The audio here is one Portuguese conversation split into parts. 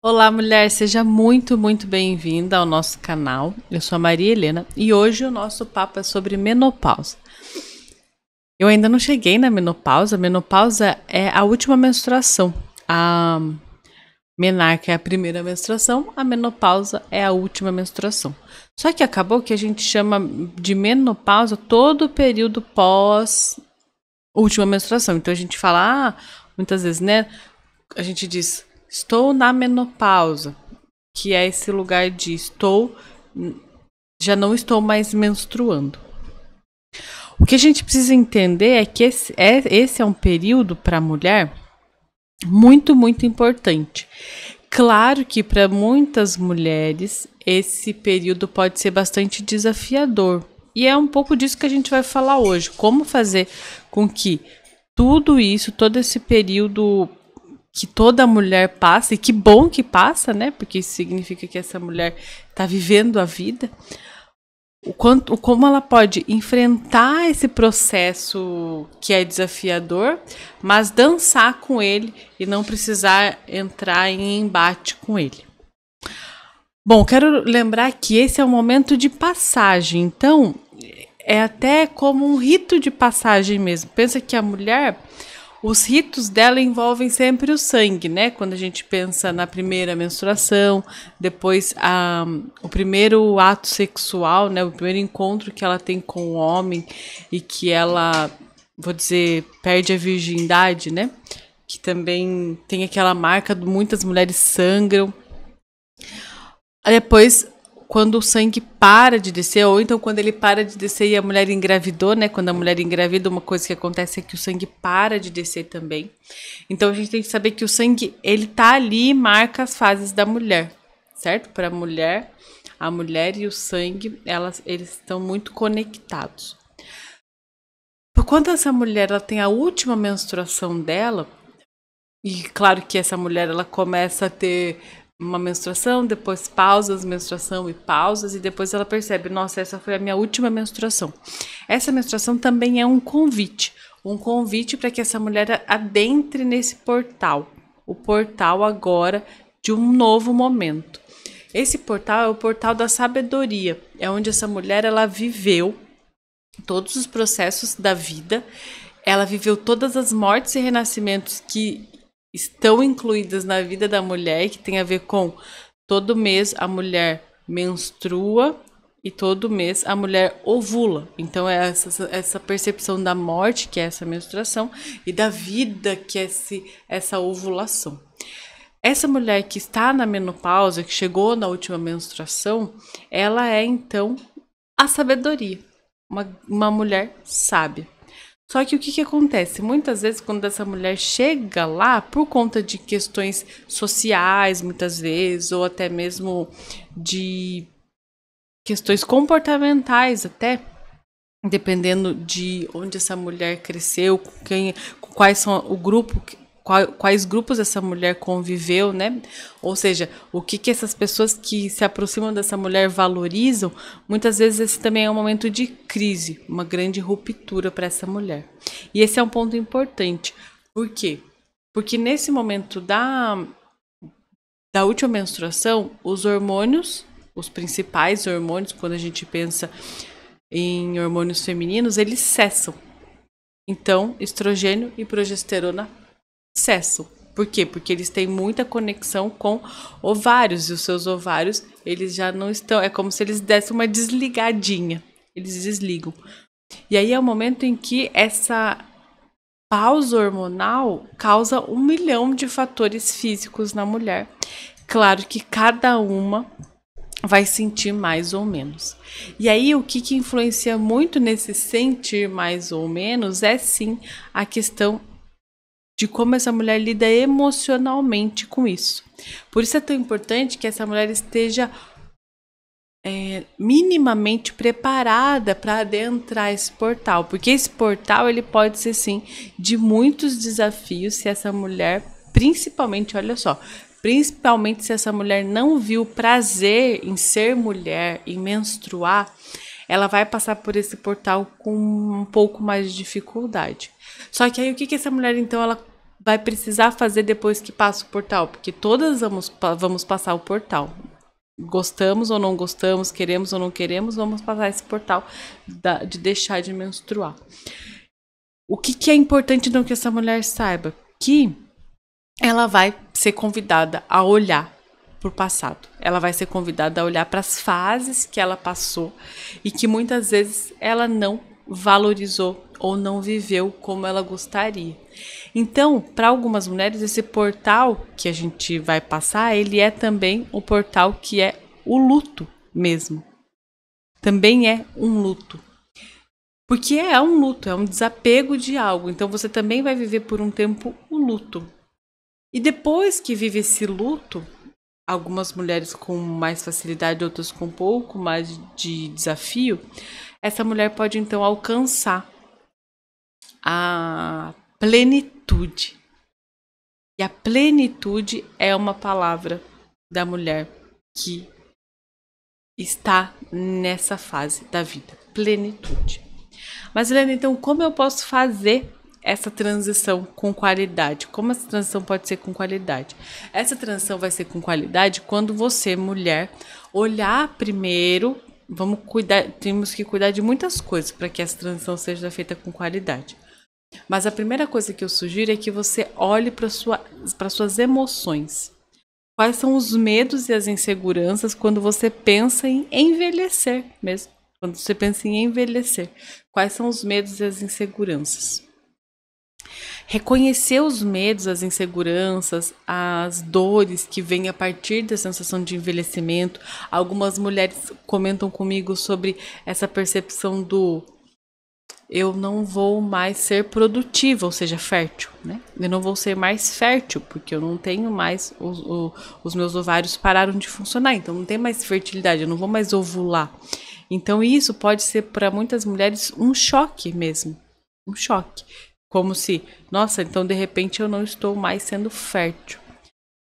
Olá, mulher, seja muito bem-vinda ao nosso canal. Eu sou a Maria Helena e hoje o nosso papo é sobre menopausa. Eu ainda não cheguei na menopausa. A menopausa é a última menstruação. A menarca é a primeira menstruação, a menopausa é a última menstruação. Só que acabou que a gente chama de menopausa todo o período pós última menstruação. Então a gente fala, muitas vezes, né? A gente diz, estou na menopausa, que é esse lugar de já não estou mais menstruando. O que a gente precisa entender é que esse é um período para a mulher muito importante. Claro que para muitas mulheres esse período pode ser bastante desafiador. E é um pouco disso que a gente vai falar hoje. Como fazer com que tudo isso, todo esse período que toda mulher passa, e que bom que passa, né? Porque isso significa que essa mulher está vivendo a vida. Como ela pode enfrentar esse processo que é desafiador, mas dançar com ele e não precisar entrar em embate com ele. Bom, quero lembrar que esse é um momento de passagem, então é até como um rito de passagem mesmo. Pensa que a mulher, os ritos dela envolvem sempre o sangue, né? Quando a gente pensa na primeira menstruação, depois o primeiro ato sexual, né? O primeiro encontro que ela tem com o homem e que ela, vou dizer, perde a virgindade, né? Que também tem aquela marca, muitas mulheres sangram. Depois, quando o sangue para de descer, ou então quando ele para de descer e a mulher engravidou, né? Quando a mulher engravida, uma coisa que acontece é que o sangue para de descer também. Então a gente tem que saber que o sangue, ele tá ali e marca as fases da mulher, certo? Para a mulher e o sangue, eles estão muito conectados. Quando essa mulher ela tem a última menstruação dela, e claro que essa mulher ela começa a ter uma menstruação, depois pausas, menstruação e pausas, e depois ela percebe, nossa, essa foi a minha última menstruação. Essa menstruação também é um convite para que essa mulher adentre nesse portal, o portal agora de um novo momento. Esse portal é o portal da sabedoria, é onde essa mulher ela viveu todos os processos da vida, ela viveu todas as mortes e renascimentos que estão incluídas na vida da mulher, que tem a ver com todo mês a mulher menstrua e todo mês a mulher ovula. Então é essa percepção da morte, que é essa menstruação, e da vida, que é essa ovulação. Essa mulher que está na menopausa, que chegou na última menstruação, ela é então a sabedoria, uma mulher sábia. Só que o que acontece? Muitas vezes, quando essa mulher chega lá, por conta de questões sociais, muitas vezes, ou até mesmo de questões comportamentais, até, dependendo de onde essa mulher cresceu, quais são o grupo, quais grupos essa mulher conviveu, né? Ou seja, o que essas pessoas que se aproximam dessa mulher valorizam, muitas vezes esse também é um momento de crise, uma grande ruptura para essa mulher. E esse é um ponto importante. Por quê? Porque nesse momento da última menstruação, os hormônios, os principais hormônios, quando a gente pensa em hormônios femininos, eles cessam. Então, estrogênio e progesterona cessam. Por quê? Porque eles têm muita conexão com ovários, e os seus ovários, eles já não estão, é como se eles dessem uma desligadinha, eles desligam. E aí é o momento em que essa pausa hormonal causa 1 milhão de fatores físicos na mulher. Claro que cada uma vai sentir mais ou menos. E aí o que influencia muito nesse sentir mais ou menos é sim a questão de como essa mulher lida emocionalmente com isso. Por isso é tão importante que essa mulher esteja minimamente preparada para adentrar esse portal, porque esse portal ele pode ser sim de muitos desafios se essa mulher, principalmente, olha só, principalmente se essa mulher não viu prazer em ser mulher, em menstruar, ela vai passar por esse portal com um pouco mais de dificuldade. Só que aí o que essa mulher então ela vai precisar fazer depois que passa o portal, porque todas vamos passar o portal. Gostamos ou não gostamos, queremos ou não queremos, vamos passar esse portal de deixar de menstruar. O que é importante então que essa mulher saiba? Que ela vai ser convidada a olhar para o passado. Ela vai ser convidada a olhar para as fases que ela passou e que muitas vezes ela não valorizou ou não viveu como ela gostaria. Então, para algumas mulheres, esse portal que a gente vai passar, ele é também o portal que é o luto mesmo. Também é um luto. Porque é um luto, é um desapego de algo. Então, você também vai viver por um tempo o luto. E depois que vive esse luto, algumas mulheres com mais facilidade, outras com um pouco mais de desafio, essa mulher pode então alcançar a plenitude. E a plenitude é uma palavra da mulher que está nessa fase da vida. Plenitude. Mas, Helena, então como eu posso fazer essa transição com qualidade? Como essa transição pode ser com qualidade? Essa transição vai ser com qualidade quando você, mulher, olhar primeiro. Temos que cuidar de muitas coisas para que essa transição seja feita com qualidade. Mas a primeira coisa que eu sugiro é que você olhe para suas emoções. Quais são os medos e as inseguranças quando você pensa em envelhecer mesmo? Quando você pensa em envelhecer, quais são os medos e as inseguranças? Reconhecer os medos, as inseguranças, as dores que vêm a partir da sensação de envelhecimento. Algumas mulheres comentam comigo sobre essa percepção do eu não vou mais ser produtiva, ou seja, fértil, né? Eu não vou ser mais fértil, porque eu não tenho mais, os meus ovários pararam de funcionar, então não tem mais fertilidade, eu não vou mais ovular. Então isso pode ser para muitas mulheres um choque mesmo, um choque. Como se, nossa, então de repente eu não estou mais sendo fértil.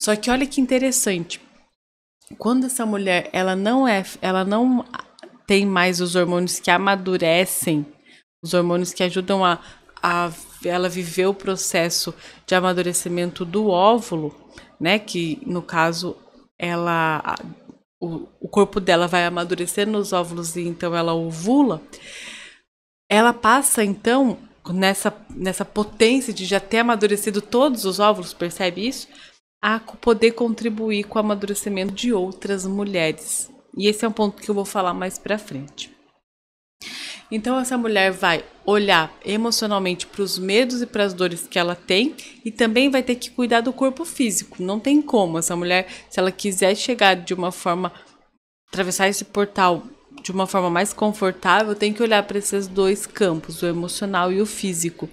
Só que olha que interessante, quando essa mulher, ela não tem mais os hormônios que amadurecem, os hormônios que ajudam a ela viver o processo de amadurecimento do óvulo, né? Que no caso o corpo dela vai amadurecer nos óvulos e então ela ovula. Ela passa então nessa potência de já ter amadurecido todos os óvulos, percebe isso? A poder contribuir com o amadurecimento de outras mulheres. E esse é um ponto que eu vou falar mais pra frente. Então essa mulher vai olhar emocionalmente para os medos e para as dores que ela tem e também vai ter que cuidar do corpo físico. Não tem como essa mulher, se ela quiser chegar de uma forma, atravessar esse portal de uma forma mais confortável, tem que olhar para esses dois campos, o emocional e o físico.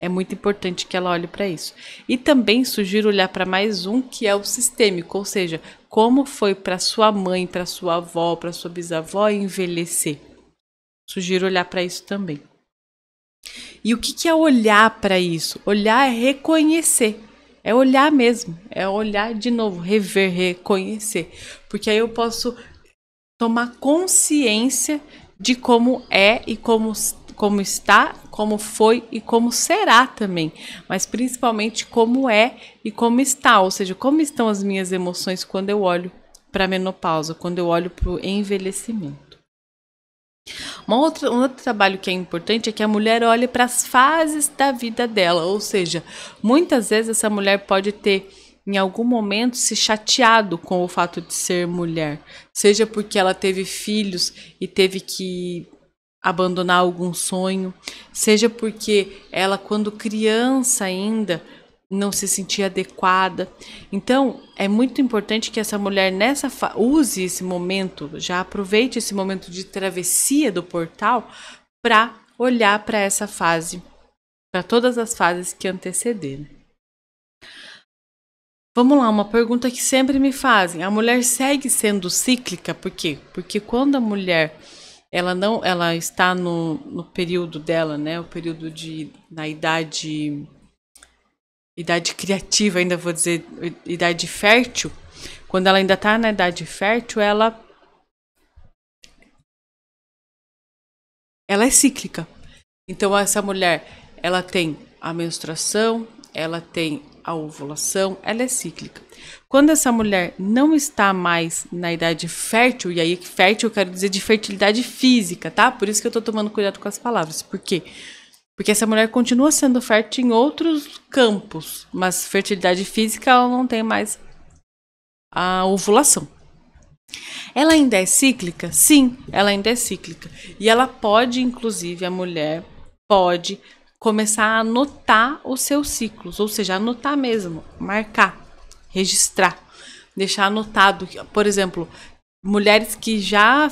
É muito importante que ela olhe para isso. E também sugiro olhar para mais um, que é o sistêmico, ou seja, como foi para sua mãe, para sua avó, para sua bisavó envelhecer. Sugiro olhar para isso também. E o que é olhar para isso? Olhar é reconhecer. É olhar mesmo. É olhar de novo, rever, reconhecer. Porque aí eu posso tomar consciência de como é e como está, como foi e como será também. Mas principalmente como é e como está. Ou seja, como estão as minhas emoções quando eu olho para a menopausa, quando eu olho para o envelhecimento. Um outro trabalho que é importante é que a mulher olhe para as fases da vida dela, ou seja, muitas vezes essa mulher pode ter em algum momento se chateado com o fato de ser mulher, seja porque ela teve filhos e teve que abandonar algum sonho, seja porque ela quando criança ainda não se sentia adequada. Então, é muito importante que essa mulher use esse momento, já aproveite esse momento de travessia do portal para olhar para essa fase, para todas as fases que antecederam. Vamos lá, uma pergunta que sempre me fazem. A mulher segue sendo cíclica? Por quê? Porque quando a mulher ela está no período dela, né, o período na idade criativa, ainda vou dizer, idade fértil, quando ela ainda está na idade fértil, ela é cíclica. Então, essa mulher, ela tem a menstruação, ela tem a ovulação, ela é cíclica. Quando essa mulher não está mais na idade fértil, e aí fértil eu quero dizer de fertilidade física, tá? Por isso que eu tô tomando cuidado com as palavras. Por quê? Porque essa mulher continua sendo fértil em outros campos, mas fertilidade física ela não tem mais a ovulação. Ela ainda é cíclica? Sim, ela ainda é cíclica. E ela pode, inclusive, a mulher pode começar a anotar os seus ciclos, ou seja, anotar mesmo, marcar, registrar, deixar anotado. Por exemplo, mulheres que já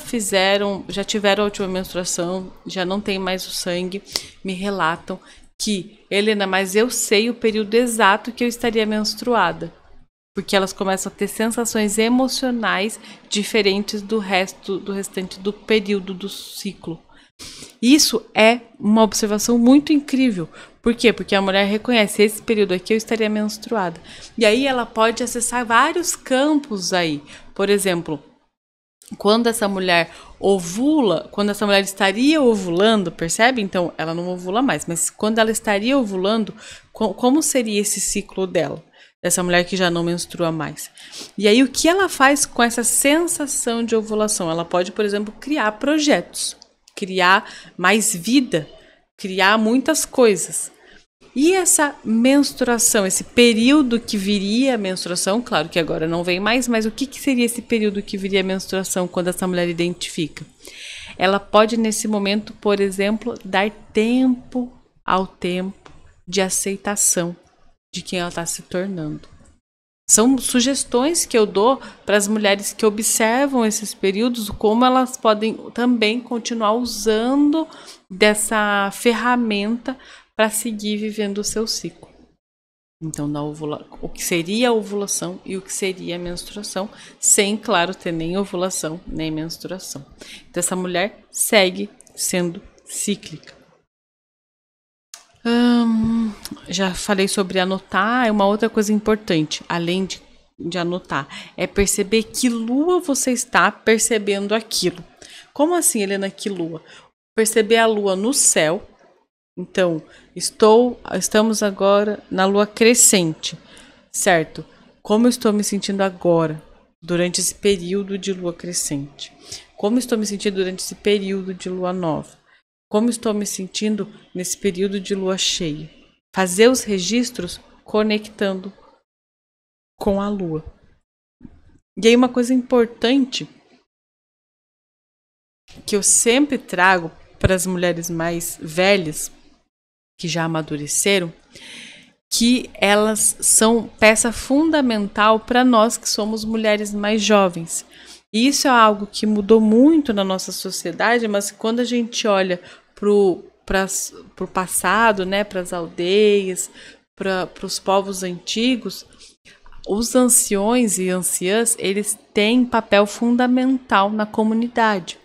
tiveram a última menstruação, já não tem mais o sangue, me relatam que, Helena, mas eu sei o período exato que eu estaria menstruada. Porque elas começam a ter sensações emocionais diferentes do restante do período do ciclo. Isso é uma observação muito incrível. Por quê? Porque a mulher reconhece, esse período aqui eu estaria menstruada. E aí ela pode acessar vários campos aí. Por exemplo, quando essa mulher ovula, quando essa mulher estaria ovulando, percebe? Então, ela não ovula mais, mas quando ela estaria ovulando, como seria esse ciclo dela? Dessa mulher que já não menstrua mais. E aí, o que ela faz com essa sensação de ovulação? Ela pode, por exemplo, criar projetos, criar mais vida, criar muitas coisas. E essa menstruação, esse período que viria a menstruação, claro que agora não vem mais, mas o que seria esse período que viria a menstruação quando essa mulher identifica? Ela pode, nesse momento, por exemplo, dar tempo ao tempo de aceitação de quem ela está se tornando. São sugestões que eu dou para as mulheres que observam esses períodos, como elas podem também continuar usando dessa ferramenta para seguir vivendo o seu ciclo. Então, o que seria a ovulação e o que seria a menstruação, sem, claro, ter nem ovulação nem menstruação. Então, essa mulher segue sendo cíclica. Já falei sobre anotar. Uma outra coisa importante, além de anotar, é perceber que lua você está percebendo aquilo. Como assim, Helena, que lua? Perceber a lua no céu. Então, estamos agora na lua crescente, certo? Como eu estou me sentindo agora, durante esse período de lua crescente? Como estou me sentindo durante esse período de lua nova? Como estou me sentindo nesse período de lua cheia? Fazer os registros conectando com a lua. E aí uma coisa importante que eu sempre trago para as mulheres mais velhas, que já amadureceram, que elas são peça fundamental para nós que somos mulheres mais jovens. E isso é algo que mudou muito na nossa sociedade, mas quando a gente olha para o passado, né, para as aldeias, para os povos antigos, os anciões e anciãs, eles têm papel fundamental na comunidade.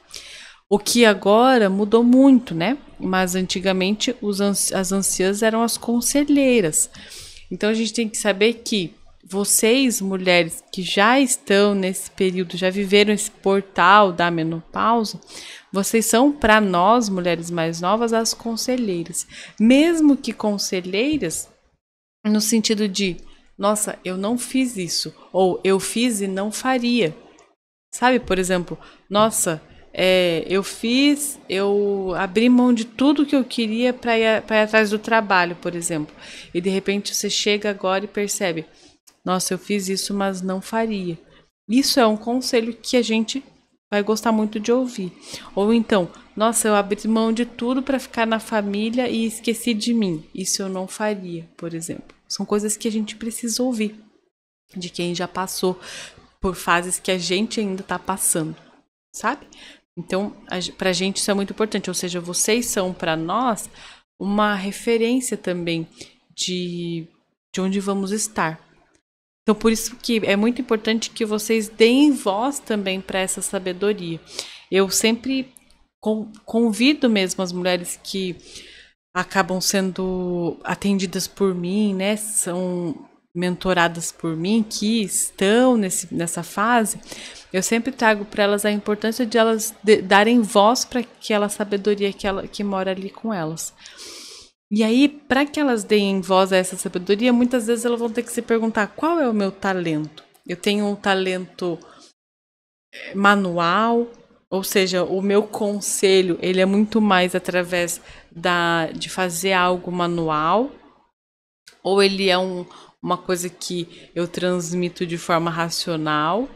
O que agora mudou muito, né? Mas antigamente as anciãs eram as conselheiras. Então a gente tem que saber que vocês, mulheres que já estão nesse período, já viveram esse portal da menopausa, vocês são, para nós, mulheres mais novas, as conselheiras. Mesmo que conselheiras no sentido de, nossa, eu não fiz isso, ou eu fiz e não faria. Sabe, por exemplo, nossa, eu abri mão de tudo que eu queria para ir atrás do trabalho, por exemplo. E de repente você chega agora e percebe, nossa, eu fiz isso, mas não faria. Isso é um conselho que a gente vai gostar muito de ouvir. Ou então, nossa, eu abri mão de tudo para ficar na família e esqueci de mim. Isso eu não faria, por exemplo. São coisas que a gente precisa ouvir de quem já passou por fases que a gente ainda está passando, sabe? Então, pra gente isso é muito importante. Ou seja, vocês são para nós uma referência também de onde vamos estar. Então, por isso que é muito importante que vocês deem voz também para essa sabedoria. Eu sempre convido mesmo as mulheres que acabam sendo atendidas por mim, né? São mentoradas por mim, que estão nessa fase. Eu sempre trago para elas a importância de elas darem voz para aquela sabedoria que mora ali com elas. E aí, para que elas deem voz a essa sabedoria, muitas vezes elas vão ter que se perguntar: qual é o meu talento? Eu tenho um talento manual, ou seja, o meu conselho ele é muito mais através de fazer algo manual, ou ele é uma coisa que eu transmito de forma racional,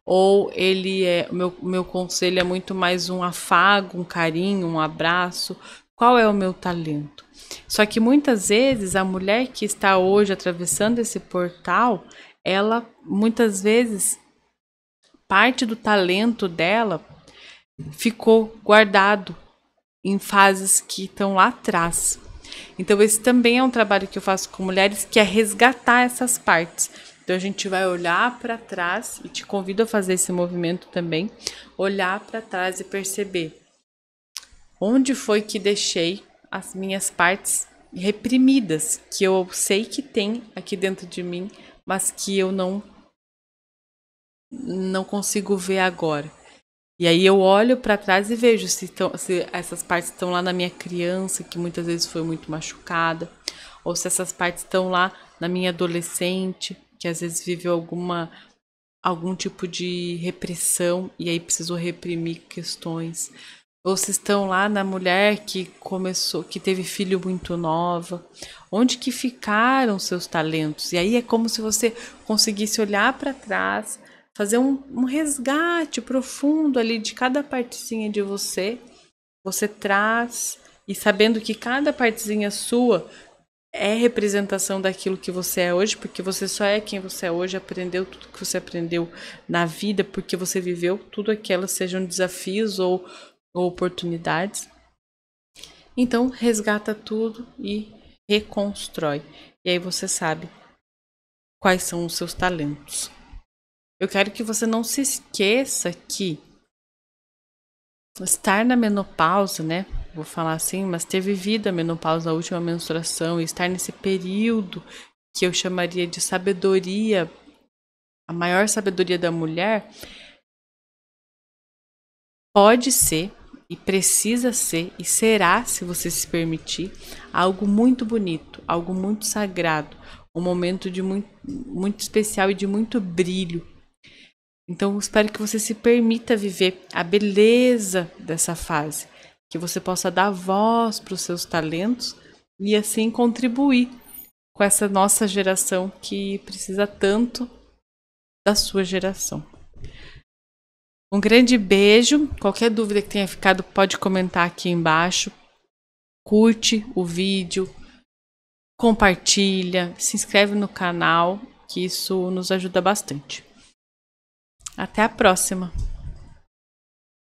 ou ele é meu conselho é muito mais um afago, um carinho, um abraço. Qual é o meu talento? Só que muitas vezes a mulher que está hoje atravessando esse portal, ela muitas vezes parte do talento dela ficou guardado em fases que estão lá atrás. Então esse também é um trabalho que eu faço com mulheres, que é resgatar essas partes. Então a gente vai olhar para trás, e te convido a fazer esse movimento também, olhar para trás e perceber onde foi que deixei as minhas partes reprimidas, que eu sei que tem aqui dentro de mim, mas que eu não consigo ver agora. E aí eu olho para trás e vejo se essas partes estão lá na minha criança, que muitas vezes foi muito machucada, ou se essas partes estão lá na minha adolescente, que às vezes viveu algum tipo de repressão e aí precisou reprimir questões, ou se estão lá na mulher que teve filho muito nova. Onde que ficaram seus talentos? E aí é como se você conseguisse olhar para trás, fazer um resgate profundo ali de cada partezinha de você. Você traz, e sabendo que cada partezinha sua é representação daquilo que você é hoje, porque você só é quem você é hoje, aprendeu tudo que você aprendeu na vida, porque você viveu tudo aquilo, sejam desafios ou oportunidades. Então, resgata tudo e reconstrói. E aí você sabe quais são os seus talentos. Eu quero que você não se esqueça que estar na menopausa, né? Vou falar assim, mas ter vivido a menopausa, a última menstruação, e estar nesse período que eu chamaria de sabedoria, a maior sabedoria da mulher, pode ser e precisa ser e será, se você se permitir, algo muito bonito, algo muito sagrado, um momento de muito especial e de muito brilho. Então, espero que você se permita viver a beleza dessa fase, que você possa dar voz para os seus talentos e assim contribuir com essa nossa geração que precisa tanto da sua geração. Um grande beijo. Qualquer dúvida que tenha ficado, pode comentar aqui embaixo. Curte o vídeo, compartilha, se inscreve no canal, que isso nos ajuda bastante. Até a próxima!